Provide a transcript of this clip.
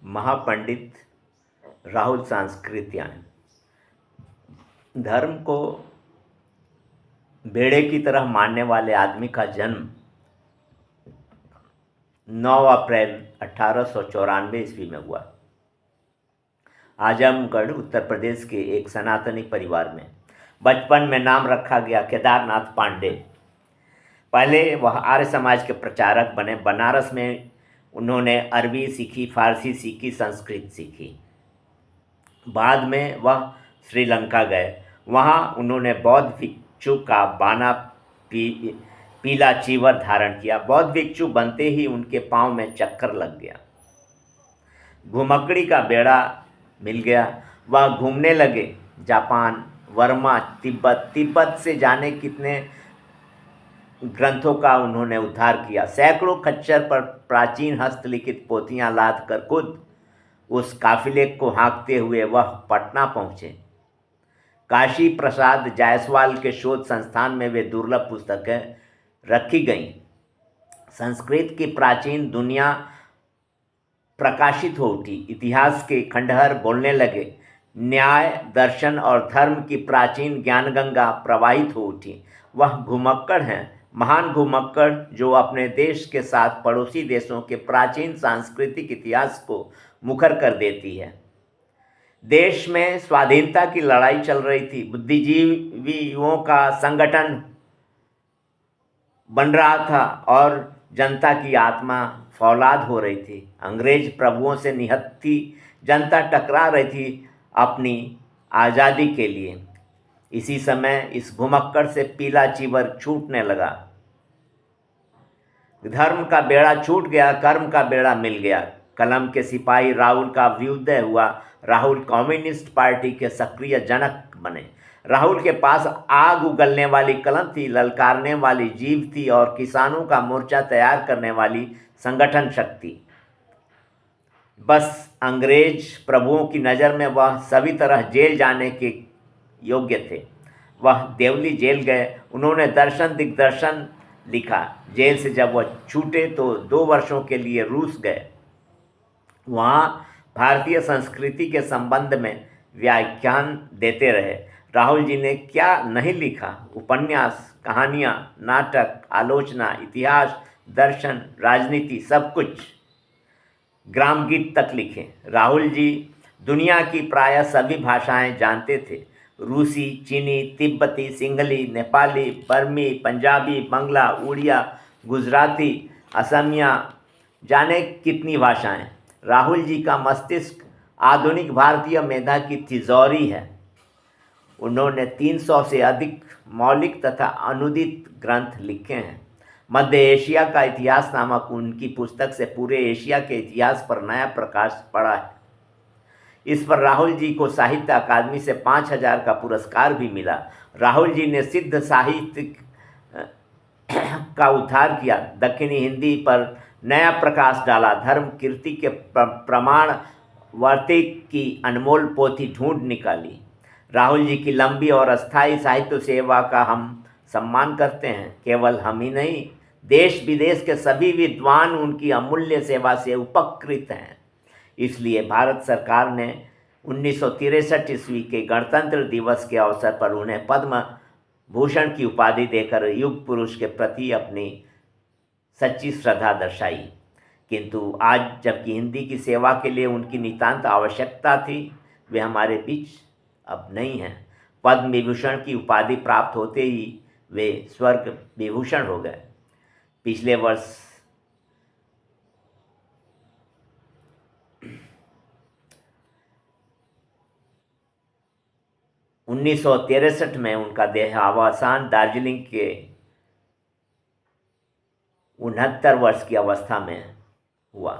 महापंडित राहुल सांस्कृत्यायन। धर्म को बेड़े की तरह मानने वाले आदमी का जन्म 9 अप्रैल 1894 ईस्वी में हुआ। आजमगढ़ उत्तर प्रदेश के एक सनातनी परिवार में बचपन में नाम रखा गया केदारनाथ पांडे। पहले वह आर्य समाज के प्रचारक बने। बनारस में उन्होंने अरबी सीखी, फारसी सीखी, संस्कृत सीखी। बाद में वह श्रीलंका गए। वहाँ उन्होंने बौद्ध भिक्षु का बाना पीला चीवर धारण किया। बौद्ध भिक्षु बनते ही उनके पांव में चक्कर लग गया, घुमक्कड़ी का बेड़ा मिल गया। वह घूमने लगे। जापान, वर्मा, तिब्बत से जाने कितने ग्रंथों का उन्होंने उद्धार किया। सैकड़ों खच्चर पर प्राचीन हस्तलिखित पोथियां लाद कर खुद उस काफिले को हाँकते हुए वह पटना पहुँचे। काशी प्रसाद जायसवाल के शोध संस्थान में वे दुर्लभ पुस्तकें रखी गईं। संस्कृत की प्राचीन दुनिया प्रकाशित हो उठी। इतिहास के खंडहर बोलने लगे। न्याय, दर्शन और धर्म की प्राचीन ज्ञानगंगा प्रवाहित हो उठी। वह घुमक्कड़ हैं, महान घुमक्कड़, जो अपने देश के साथ पड़ोसी देशों के प्राचीन सांस्कृतिक इतिहास को मुखर कर देती है। देश में स्वाधीनता की लड़ाई चल रही थी। बुद्धिजीवियों का संगठन बन रहा था और जनता की आत्मा फौलाद हो रही थी। अंग्रेज प्रभुओं से निहत्थी जनता टकरा रही थी अपनी आज़ादी के लिए। इसी समय इस घुमक्कड़ से पीला चीवर छूटने लगा। धर्म का बेड़ा छूट गया, कर्म का बेड़ा मिल गया। कलम के सिपाही राहुल का व्युदय हुआ। राहुल कम्युनिस्ट पार्टी के सक्रिय जनक बने। राहुल के पास आग उगलने वाली कलम थी, ललकारने वाली जीभ थी और किसानों का मोर्चा तैयार करने वाली संगठन शक्ति। बस अंग्रेज प्रभुओं की नज़र में वह सभी तरह जेल जाने के योग्य थे। वह देवली जेल गए। उन्होंने दर्शन दिग्दर्शन लिखा। जेल से जब वह छूटे तो 2 वर्षों के लिए रूस गए। वहाँ भारतीय संस्कृति के संबंध में व्याख्यान देते रहे। राहुल जी ने क्या नहीं लिखा! उपन्यास, कहानियाँ, नाटक, आलोचना, इतिहास, दर्शन, राजनीति, सब कुछ। ग्राम गीत तक लिखे। राहुल जी दुनिया की प्रायः सभी भाषाएं जानते थे। रूसी, चीनी, तिब्बती, सिंहली, नेपाली, बर्मी, पंजाबी, बंगला, उड़िया, गुजराती, असमिया, जाने कितनी भाषाएं। राहुल जी का मस्तिष्क आधुनिक भारतीय मेधा की तिजोरी है। उन्होंने 300 से अधिक मौलिक तथा अनुदित ग्रंथ लिखे हैं। मध्य एशिया का इतिहास नामक उनकी पुस्तक से पूरे एशिया के इतिहास पर नया प्रकाश पड़ा है। इस पर राहुल जी को साहित्य अकादमी से 5000 का पुरस्कार भी मिला। राहुल जी ने सिद्ध साहित्य का उद्धार किया। दक्षिणी हिंदी पर नया प्रकाश डाला। धर्म कीर्ति के प्रमाण वार्तिक की अनमोल पोथी ढूंढ निकाली। राहुल जी की लंबी और अस्थायी साहित्य सेवा का हम सम्मान करते हैं। केवल हम ही नहीं, देश विदेश के सभी विद्वान उनकी अमूल्य सेवा से उपकृत हैं। इसलिए भारत सरकार ने 1963 ईस्वी के गणतंत्र दिवस के अवसर पर उन्हें पद्म भूषण की उपाधि देकर युग पुरुष के प्रति अपनी सच्ची श्रद्धा दर्शाई। किंतु आज जबकि हिंदी की सेवा के लिए उनकी नितांत आवश्यकता थी, वे हमारे बीच अब नहीं हैं। पद्म विभूषण की उपाधि प्राप्त होते ही वे स्वर्ग विभूषण हो गए। पिछले वर्ष 1963 में उनका देहावसान दार्जिलिंग के 69 वर्ष की अवस्था में हुआ।